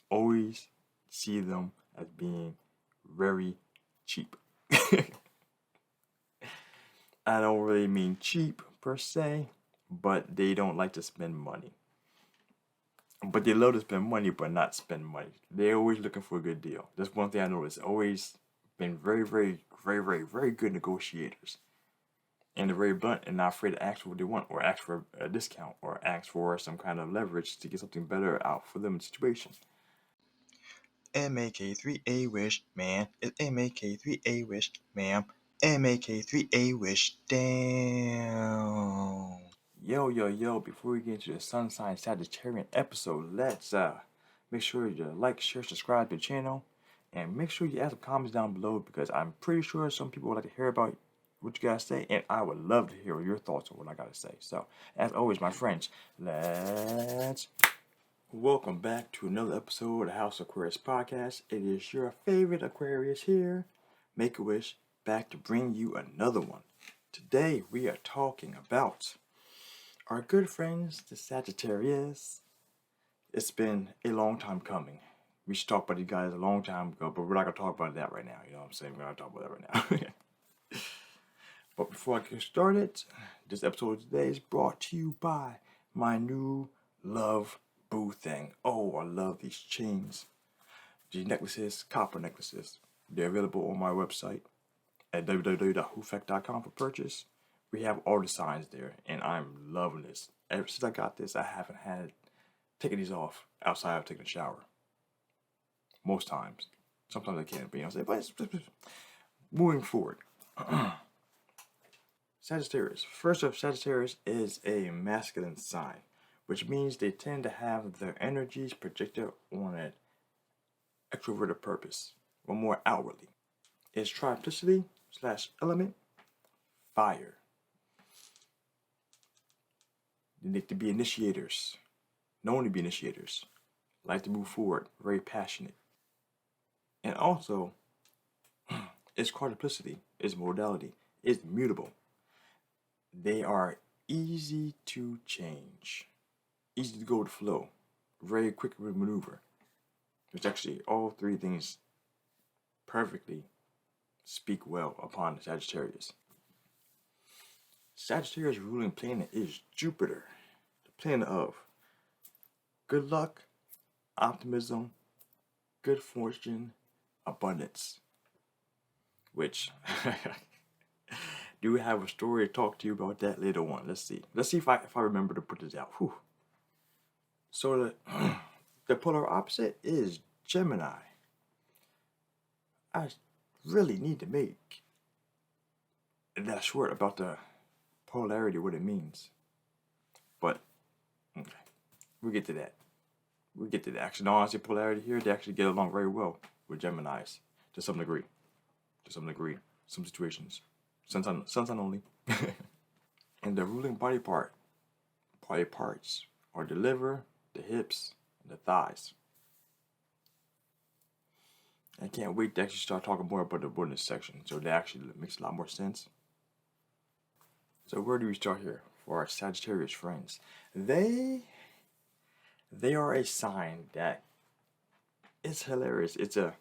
always see them as being very cheap. I don't really mean cheap per se, but they don't like to spend money. But they love to spend money, but not spend money. They're always looking for a good deal. That's one thing I noticed. Always been very good negotiators. And they're very blunt and not afraid to ask for what they want, or ask for a discount, or ask for some kind of leverage to get something better out for them in the situation. MAK3A wish, man. It's MAK3A wish, ma'am. MAK3A wish, damn. Yo, before we get into the Sun Sign Sagittarian episode, let's make sure you like, share, subscribe to the channel, and make sure you add some comments down below, because I'm pretty sure some people would like to hear about what you guys say, and I would love to hear your thoughts on what I gotta say. So, as always, my friends, let's welcome back to another episode of the House of Aquarius podcast. It is your favorite Aquarius here, Make-A-Wish, back to bring you another one. Today we are talking about our good friends, the Sagittarius. It's been a long time coming. We should talk about you guys a long time ago, but we're not gonna talk about that right now. You know what I'm saying? We're not gonna talk about that right now. But before I get started, this episode today is brought to you by my new love boo thing. Oh, I love these chains. These necklaces, copper necklaces. They're available on my website at www.houseofaquariuspodcast for purchase. We have all the signs there, and I'm loving this. Ever since I got this, I haven't had taken these off outside of taking a shower. Most times. Sometimes I can't, but you know what I'm saying? But moving forward. Sagittarius. First up, Sagittarius is a masculine sign, which means they tend to have their energies projected on an extroverted purpose, or more outwardly. Its triplicity / element, fire. They need to be initiators, known to be initiators, like to move forward, very passionate. And also, its quadruplicity, its modality, is mutable. They are easy to change, easy to go with the flow, very quick to maneuver. Which actually, all three things perfectly speak well upon the Sagittarius. Sagittarius' ruling planet is Jupiter, the planet of good luck, optimism, good fortune, abundance. Which do have a story to talk to you about that later on. Let's see if I remember to put this out. Whew. So the polar opposite is Gemini. I really need to make that short about the polarity, what it means. But okay, we'll get to that. Actually, no, honestly, polarity here, they actually get along very well with Geminis to some degree. Some situations. Sometimes only. And the ruling body parts are the liver, the hips, and the thighs. I can't wait to actually start talking more about the bonus section, so that actually makes a lot more sense. So where do we start here for our Sagittarius friends? They are a sign that it's hilarious. It's a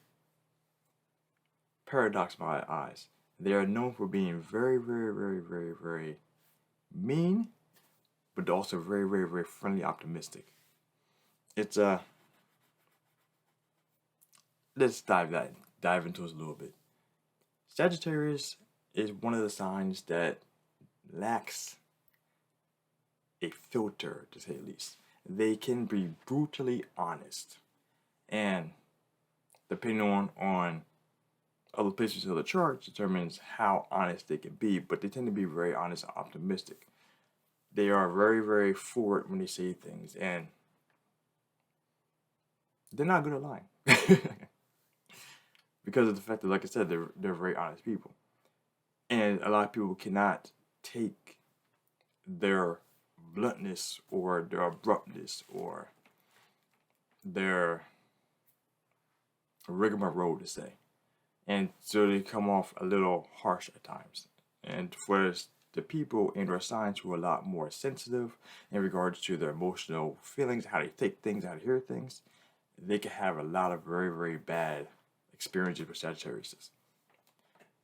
paradox in my eyes. They are known for being very mean, but also very friendly, optimistic. It's let's dive into it a little bit. Sagittarius is one of the signs that lacks a filter, to say the least. They can be brutally honest, and depending on other places of the chart determines how honest they can be, but they tend to be very honest and optimistic. They are very forward when they say things, and they're not good at lying. Because of the fact that, like I said, they're very honest people. And a lot of people cannot take their bluntness or their abruptness or their rigmarole, to say. And so they come off a little harsh at times. And for the people in their signs who are a lot more sensitive in regards to their emotional feelings, how they take things, how they hear things, they can have a lot of very, very bad experiences with Sagittarius.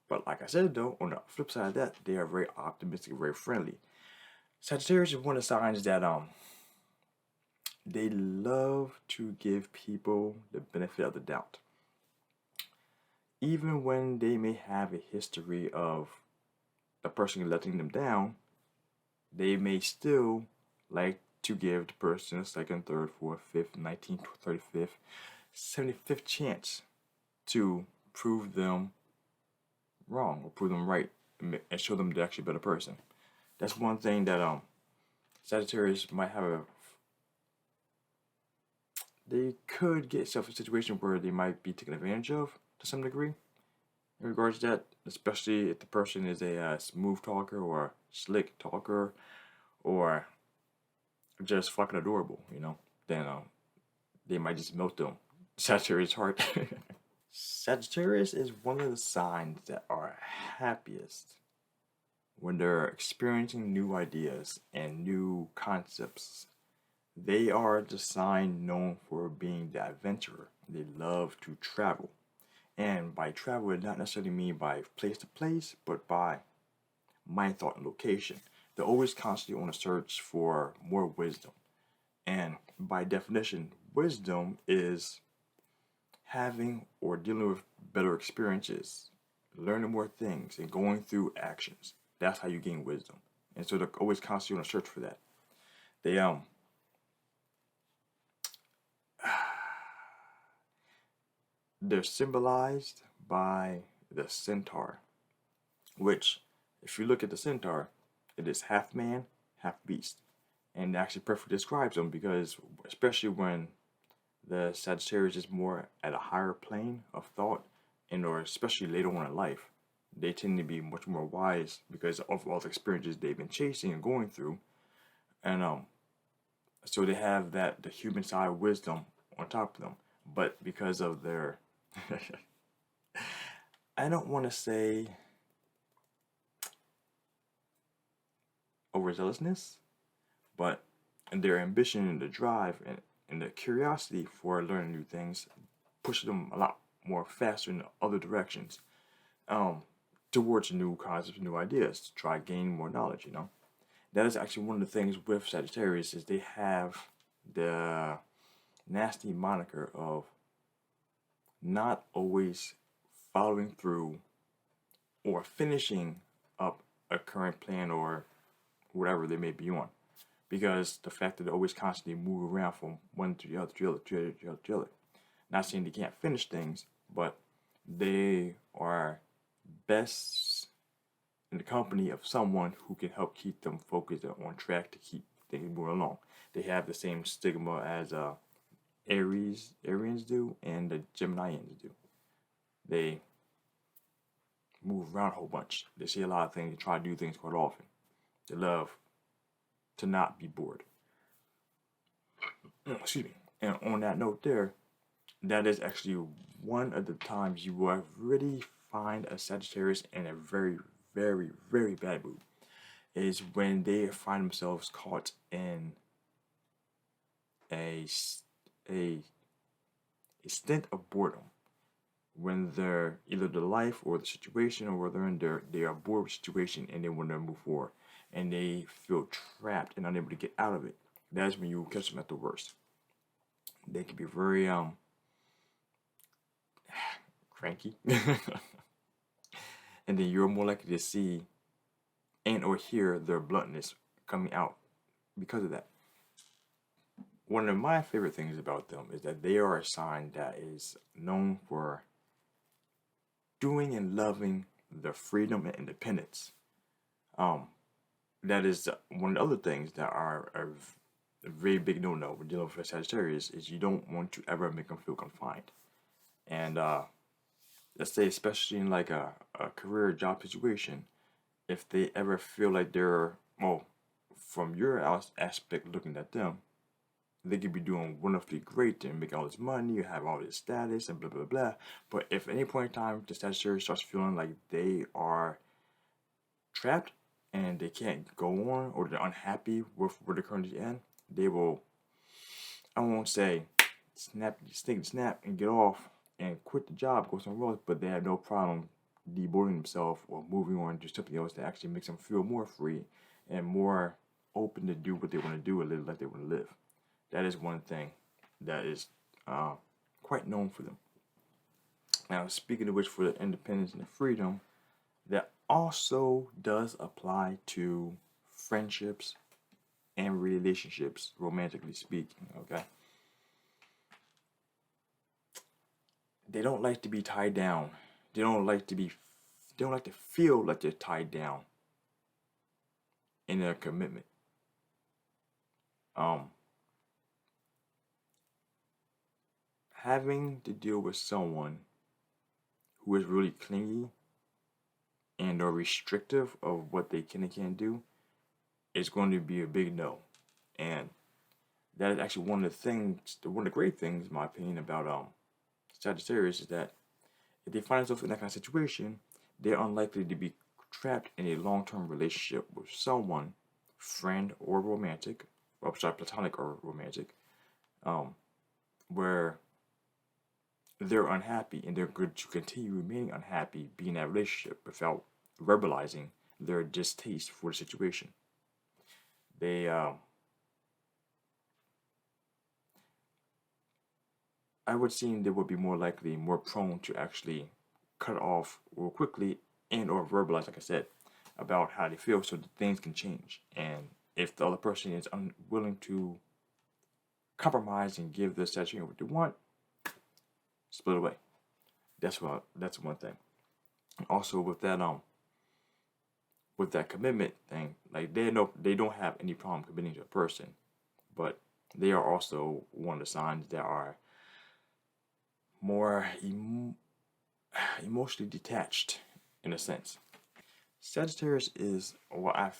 But like I said though, on the flip side of that, they are very optimistic, very friendly. Sagittarius is one of the signs that they love to give people the benefit of the doubt. Even when they may have a history of the person letting them down, they may still like to give the person a second, third, fourth, fifth, 19th, 35th, 75th chance to prove them wrong or prove them right and show them they're actually a better person. That's one thing that Sagittarius might have they could get yourself in a situation where they might be taken advantage of to some degree in regards to that, especially if the person is a smooth talker or slick talker or just fucking adorable, then they might just melt them. Sagittarius heart. Sagittarius is one of the signs that are happiest when they're experiencing new ideas and new concepts. They are the sign known for being the adventurer. They love to travel. And by travel, it not necessarily mean by place to place, but by mind, thought, and location. They're always constantly on a search for more wisdom. And by definition, wisdom is having or dealing with better experiences, learning more things, and going through actions. That's how you gain wisdom. And so they're always constantly on a search for that. They're symbolized by the centaur, which, if you look at the centaur, it is half man, half beast. And it actually perfectly describes them because, especially when the Sagittarius is more at a higher plane of thought, and or especially later on in life, they tend to be much more wise because of all the experiences they've been chasing and going through. And so they have the human side wisdom on top of them. But because of their I don't want to say overzealousness, but their ambition and the drive and the curiosity for learning new things pushes them a lot more faster in other directions, towards new concepts, new ideas, to try gaining more knowledge. That is actually one of the things with Sagittarius is they have the nasty moniker of not always following through or finishing up a current plan or whatever they may be on. Because the fact that they always constantly move around from one to the other, to the other. Not saying they can't finish things, but they are best in the company of someone who can help keep them focused and on track to keep things moving along. They have the same stigma as Arians do and the Geminians do. They move around a whole bunch. They see a lot of things and try to do things quite often. They love to not be bored. Excuse me. And on that note there, that is actually one of the times you will really find a Sagittarius in a very, very, very bad mood. Is when they find themselves caught in a stint of boredom, when they're either the life or the situation, or whether they are bored with the situation and they want to move forward, and they feel trapped and unable to get out of it. That's when you catch them at the worst. They can be very cranky, and then you're more likely to see and or hear their bluntness coming out because of that. One of my favorite things about them is that they are a sign that is known for doing and loving their freedom and independence. That is one of the other things that are a very big no-no when dealing with Sagittarius is you don't want to ever make them feel confined. And let's say especially in like a career job situation, if they ever feel like they're, well, from your aspect looking at them, they could be doing wonderfully great and make all this money, you have all this status and blah, blah, blah. But if at any point in time the Sagittarius starts feeling like they are trapped and they can't go on, or they're unhappy with where they're currently in, they will, I won't say snap and get off and quit the job, go somewhere else, but they have no problem deboarding themselves or moving on to something else that actually makes them feel more free and more open to do what they want to do and live like they want to live. That is one thing that is quite known for them. Now, speaking of which, for the independence and the freedom, that also does apply to friendships and relationships, romantically speaking, okay? They don't like to be tied down. They don't like to feel like they're tied down in their commitment. Having to deal with someone who is really clingy and or restrictive of what they can and can't do is going to be a big no. And that is actually one of the great things, in my opinion, about Sagittarius is that if they find themselves in that kind of situation, they're unlikely to be trapped in a long-term relationship with someone, friend or romantic, or sorry, platonic or romantic, where they're unhappy and they're going to continue remaining unhappy being in that relationship without verbalizing their distaste for the situation. I would seem they would be more likely, more prone to actually cut off real quickly and or verbalize, like I said, about how they feel so that things can change. And if the other person is unwilling to compromise and give the Sagittarian what they want, split away. That's one thing. Also with that commitment thing, like they don't have any problem committing to a person, but they are also one of the signs that are more emotionally detached in a sense. Sagittarius is what I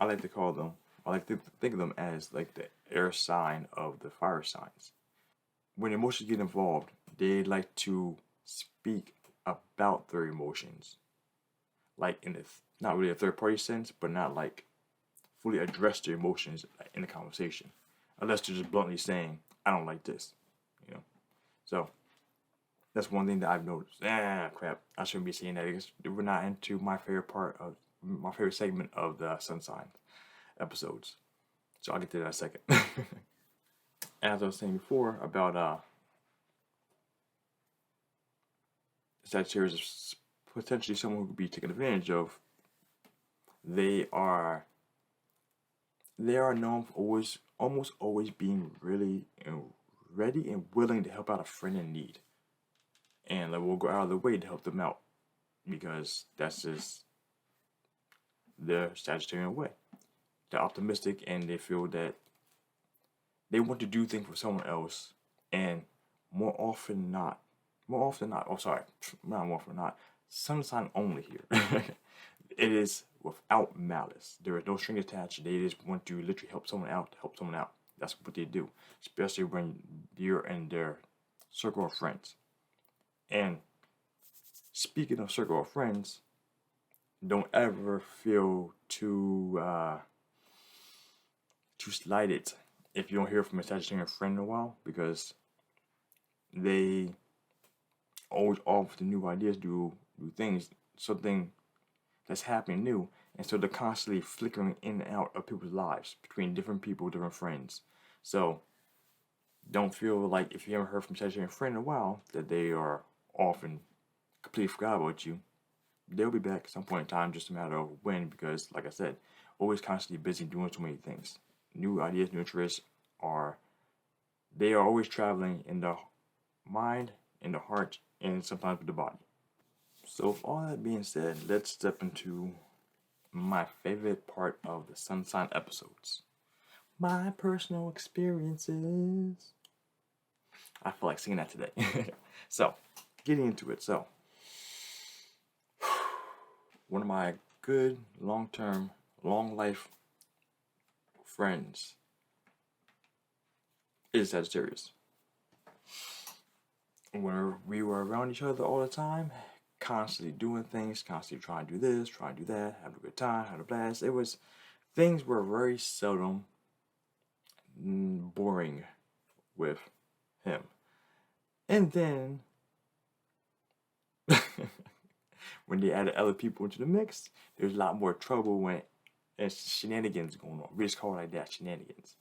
like to call them. I like to think of them as like the air sign of the fire signs. When emotions get involved, they like to speak about their emotions, like not really a third party sense, but not like fully address their emotions in the conversation, unless they're just bluntly saying, "I don't like this," you know. So that's one thing that I've noticed. Crap, I shouldn't be saying that because we're not into my favorite segment of the sun sign episodes. So I'll get to that in a second. As I was saying before about Sagittarius is potentially someone who could be taken advantage of. They are known for almost always being really ready and willing to help out a friend in need, and they will go out of their way to help them out because that's just their Sagittarian way. They're optimistic and they feel that they want to do things for someone else, and more often not. Sun sign only here. It is without malice. There is no string attached. They just want to literally help someone out. That's what they do, especially when you're in their circle of friends. And speaking of circle of friends, don't ever feel too slighted if you don't hear from a Sagittarian friend in a while, because they always offer new ideas, do things, something that's happening new, and so they're constantly flickering in and out of people's lives between different people, different friends. So don't feel like if you haven't heard from a Sagittarian friend in a while that they are often completely forgot about you. They'll be back at some point in time, just a matter of when, because like I said, always constantly busy doing so many things. New ideas, new interests they are always traveling in the mind, in the heart, and sometimes with the body. So with all that being said, let's step into my favorite part of the sun sign episodes. My personal experiences. I feel like singing that today. So, getting into it. So, one of my good long-term, long-life friends is Sagittarius. When we were around each other all the time, constantly doing things, constantly trying to do this, trying to do that, having a good time, having a blast. Things were very seldom boring with him. And then when they added other people into the mix, there's a lot more trouble when and shenanigans going on. We just call it like that, shenanigans.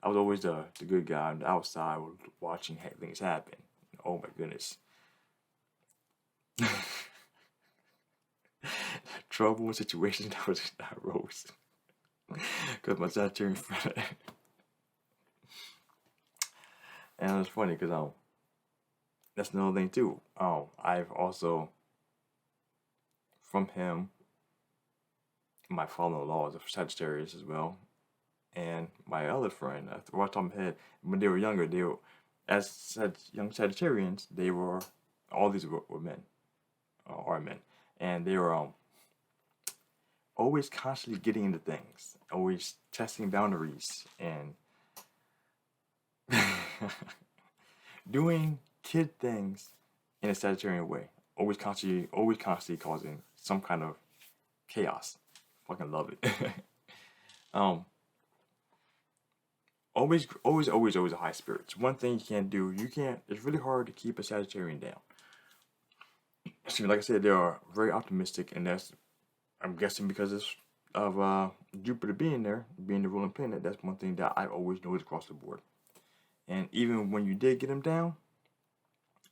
I was always the good guy on the outside watching things happen. Oh my goodness. Trouble and situations that was not rose. Because my Sagittarian friend. And it's funny because that's another thing too. I've also from him, my father-in-law is a Sagittarius as well. And my other friend, right off my head, when they were younger, as young Sagittarians, all these were men, are men, and they were always constantly getting into things, always testing boundaries, and doing kid things in a Sagittarian way. Always constantly causing some kind of chaos. Fucking love it. Always a high spirits. One thing you can't do, it's really hard to keep a Sagittarian down. So, like I said, they are very optimistic, and I'm guessing because of Jupiter being there, being the ruling planet, that's one thing that I've always noticed across the board. And even when you did get them down,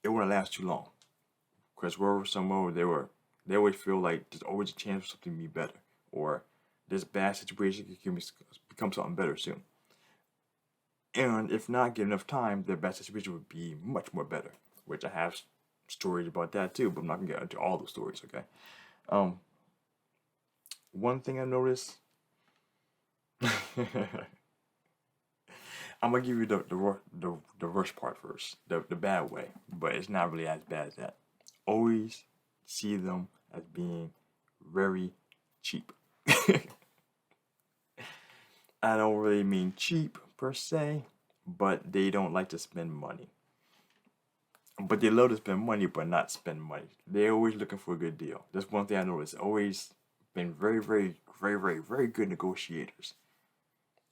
it wouldn't last too long. Because wherever somewhere they always feel like there's always a chance for something to be better, or this bad situation can become something better soon. And if not get enough time, the bad situation would be much more better. Which I have stories about that too, but I'm not gonna get into all the stories. Okay. One thing I noticed. I'm gonna give you the worst part first, the bad way, but it's not really as bad as that. Always see them as being very cheap. I don't really mean cheap per se, but they don't like to spend money. But they love to spend money, but not spend money. They're always looking for a good deal. That's one thing I noticed. Always been very, very, very, very, very good negotiators.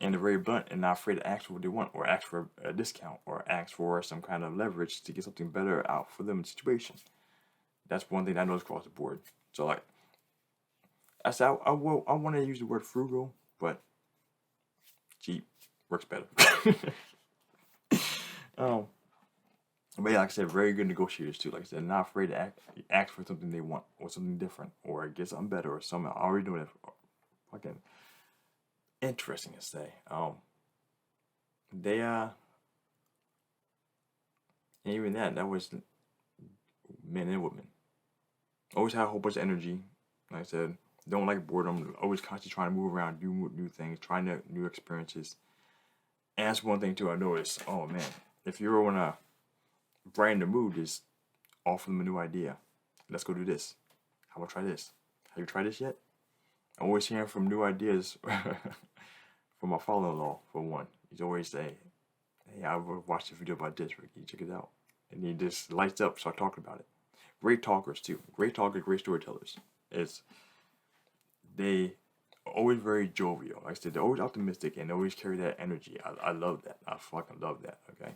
And they're very blunt and not afraid to ask for what they want, or ask for a discount, or ask for some kind of leverage to get something better out for them in the situation. That's one thing I noticed across the board. So, like, I said, I want to use the word frugal, but cheap works better. But yeah, like I said, very good negotiators too. Like I said, not afraid to ask for something they want, or something different, or get something better, or something I already doing it. Fucking interesting to say. They and even that was men and women. Always have a whole bunch of energy. Like I said, don't like boredom. Always constantly trying to move around, do new things, trying new experiences. And that's one thing too I noticed. Oh man, if you're on a brighten the mood, just offer them a new idea. Let's go do this. How about try this? Have you tried this yet? I'm always hearing from new ideas from my father-in-law, for one. He's always saying, hey, I watched a video about this, Ricky. Check it out. And he just lights up, start talking about it. Great talkers, too. Great talkers, great storytellers. They are always very jovial. Like I said, they're always optimistic and they always carry that energy. I love that. I fucking love that, okay?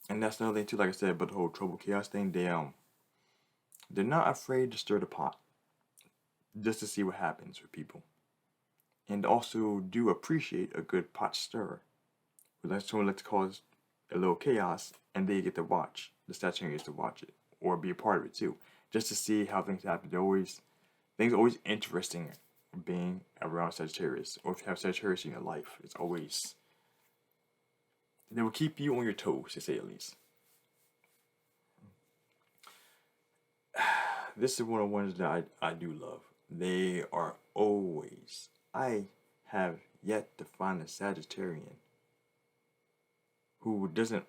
And that's another thing too, like I said, about the whole trouble chaos thing. They're not afraid to stir the pot, just to see what happens with people, and also do appreciate a good pot stir. But someone like to cause a little chaos, and they get to watch. The Sagittarius gets to watch it or be a part of it too, just to see how things happen. Things are always interesting being around Sagittarius, or if you have Sagittarius in your life, it's always. They will keep you on your toes, to say at least. This is one of the ones that I do love. They are always. I have yet to find a Sagittarian who doesn't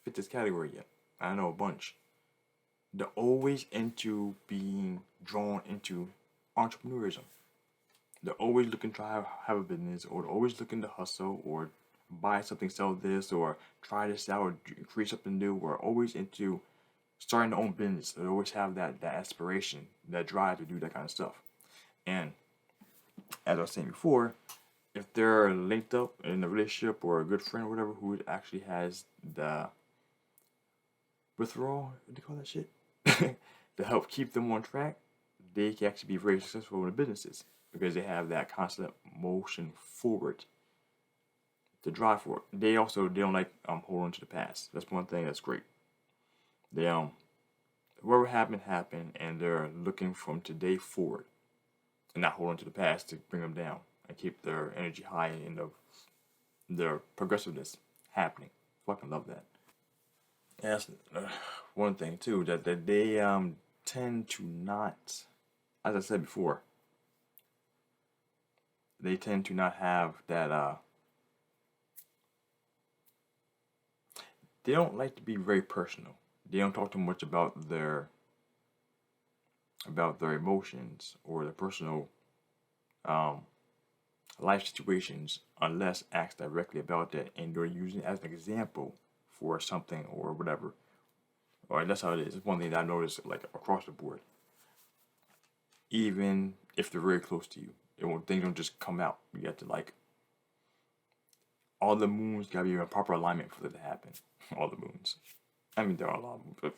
fit this category yet. I know a bunch. They're always into being drawn into entrepreneurism. They're always looking to have a business, or they're always looking to hustle, or buy something, sell this, or try this out, or create something new. We're always into starting their own business. They always have that aspiration, that drive to do that kind of stuff. And as I was saying before, if they're linked up in a relationship or a good friend or whatever who actually has the withdrawal, what do you call that shit? To help keep them on track, they can actually be very successful in the businesses because they have that constant motion forward to drive for it. They don't like holding to the past. That's one thing that's great. They whatever happened, and they're looking from today forward and not holding to the past to bring them down and keep their energy high and their progressiveness happening. Fucking love that. And that's one thing too that they tend to not, as I said before, they tend to not have that. They don't like to be very personal. They don't talk too much about their emotions or their personal life situations unless asked directly about that, and they're using it as an example for something or whatever. Or that's how it is. It's one thing that I noticed like across the board. Even if they're very close to you, things don't just come out. You have to like all the moons gotta be in proper alignment for it to happen. All the moons. I mean, there are a lot of moons, but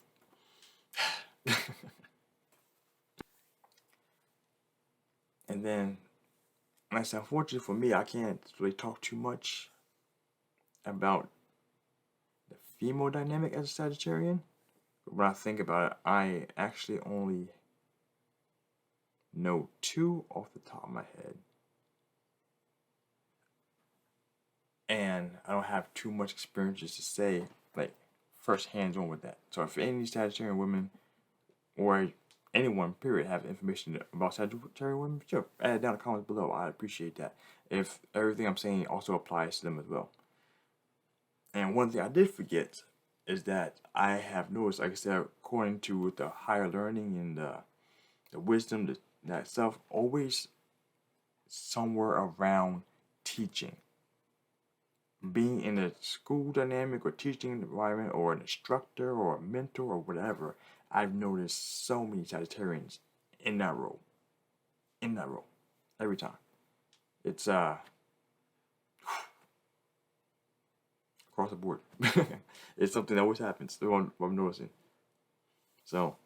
and then, like I said, unfortunately for me, I can't really talk too much about the female dynamic as a Sagittarian. But when I think about it, I actually only know two off the top of my head. And I don't have too much experiences to say, like, first hands on with that. So if any Sagittarian women or anyone, period, have information about Sagittarian women, sure, add it down in the comments below. I'd appreciate that. If everything I'm saying also applies to them as well. And one thing I did forget is that I have noticed, like I said, according to the higher learning and the wisdom, that self always somewhere around teaching. Being in a school dynamic or teaching environment or an instructor or a mentor or whatever, I've noticed so many Sagittarians in that role. In that role. Every time. It's across the board. It's something that always happens. What I'm noticing. So,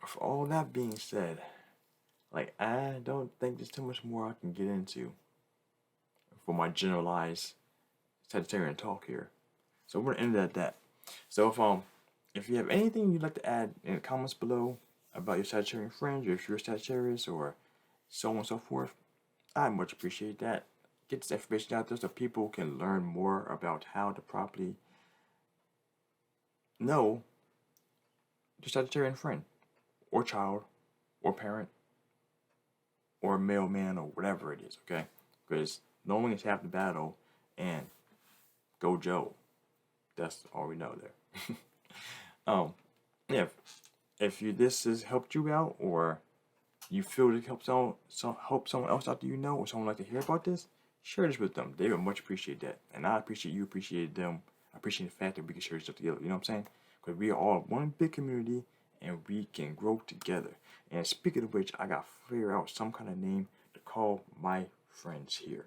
for all that being said, like I don't think there's too much more I can get into for my generalized Sagittarian talk here. So we're gonna end it at that. So if you have anything you'd like to add in the comments below about your Sagittarian friends, or if you're a Sagittarius, or so on and so forth, I much appreciate that. Get this information out there so people can learn more about how to properly know your Sagittarian friend, or child, or parent, or mailman, or whatever it is, okay? Because knowing is half the battle, and go Joe. That's all we know there. Yeah, if this has helped you out, or you feel it help someone else out that you know, or someone like to hear about this, share this with them. They would much appreciate that, and I appreciate you appreciate them. I appreciate the fact that we can share stuff together. You know what I'm saying? Because we are all one big community, and we can grow together. And speaking of which, I got to figure out some kind of name to call my friends here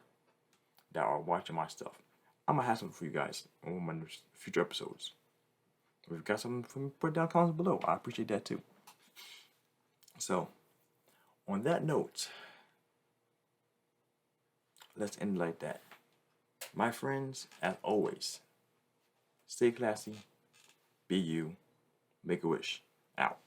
that are watching my stuff. I'm gonna have something for you guys on my future episodes. If you've got something for me, put it down in the comments below. I appreciate that too. So, on that note, let's end like that. My friends, as always, stay classy, be you, make a wish. Out.